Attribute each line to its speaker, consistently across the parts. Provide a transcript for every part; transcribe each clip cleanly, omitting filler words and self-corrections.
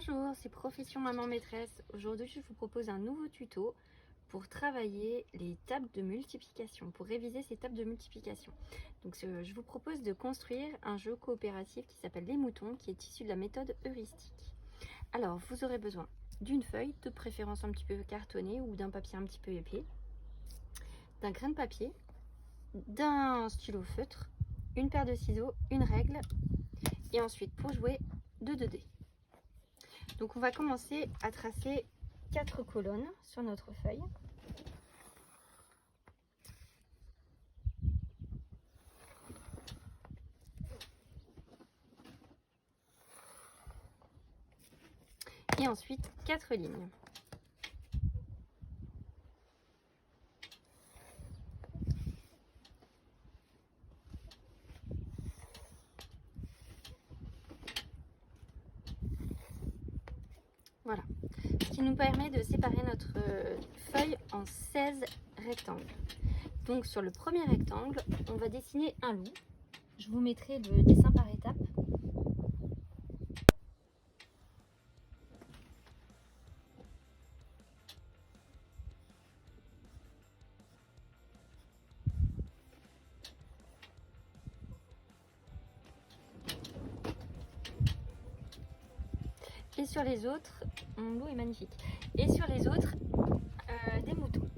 Speaker 1: Bonjour, c'est Profession Maman Maîtresse. Aujourd'hui, je vous propose un nouveau tuto pour travailler les tables de multiplication, pour réviser ces tables de multiplication. Donc, je vous propose de construire un jeu coopératif qui s'appelle Les Moutons, qui est issu de la méthode heuristique. Alors, vous aurez besoin d'une feuille, de préférence un petit peu cartonnée ou d'un papier un petit peu épais, d'un grain de papier, d'un stylo feutre, une paire de ciseaux, une règle, et ensuite, pour jouer, de 2 dés. Donc on va commencer à tracer 4 colonnes sur notre feuille. Et ensuite 4 lignes. Voilà, ce qui nous permet de séparer notre feuille en 16 rectangles. Donc sur le premier rectangle, on va dessiner un loup. Je vous mettrai le dessin par étapes. Et sur les autres, mon loup est magnifique. Et sur les autres, des moutons.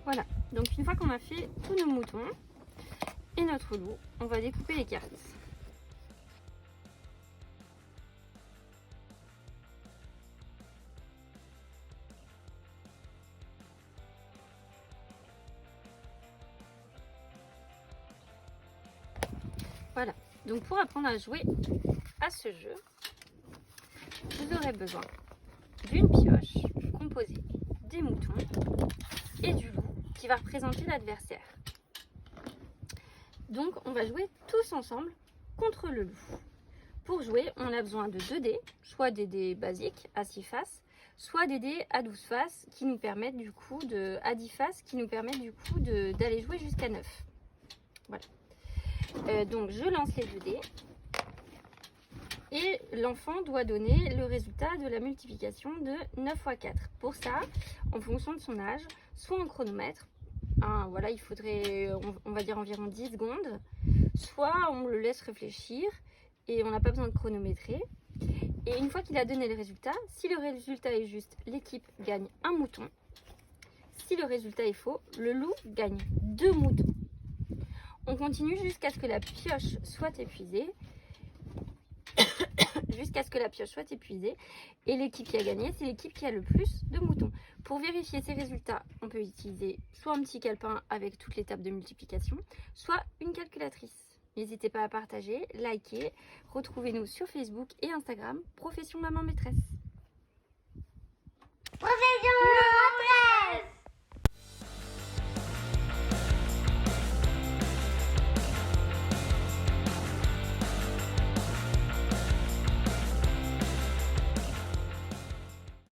Speaker 1: Voilà, donc une fois qu'on a fait tous nos moutons et notre loup, on va découper les cartes. Voilà, donc pour apprendre à jouer à ce jeu, vous aurez besoin d'une pioche composée des moutons et du loup qui va représenter l'adversaire. Donc on va jouer tous ensemble contre le loup. Pour jouer, on a besoin de 2 dés, soit des dés basiques à 6 faces, soit des dés à 12 faces qui nous permettent du coup à 10 faces qui nous permettent du coup d'aller jouer jusqu'à 9. Voilà. Donc je lance les 2 dés. Et l'enfant doit donner le résultat de la multiplication de 9 x 4. Pour ça, en fonction de son âge, soit en chronomètre, voilà, il faudrait, on va dire environ 10 secondes, soit on le laisse réfléchir et on n'a pas besoin de chronométrer. Et une fois qu'il a donné le résultat, si le résultat est juste, l'équipe gagne un mouton. Si le résultat est faux, le loup gagne 2 moutons. On continue jusqu'à ce que la pioche soit épuisée. Jusqu'à ce que la pioche soit épuisée. Et l'équipe qui a gagné, c'est l'équipe qui a le plus de moutons. Pour vérifier ces résultats, on peut utiliser soit un petit calepin avec toutes les tables de multiplication, soit une calculatrice. N'hésitez pas à partager, liker, retrouvez-nous sur Facebook et Instagram, Profession Maman Maîtresse.
Speaker 2: Profession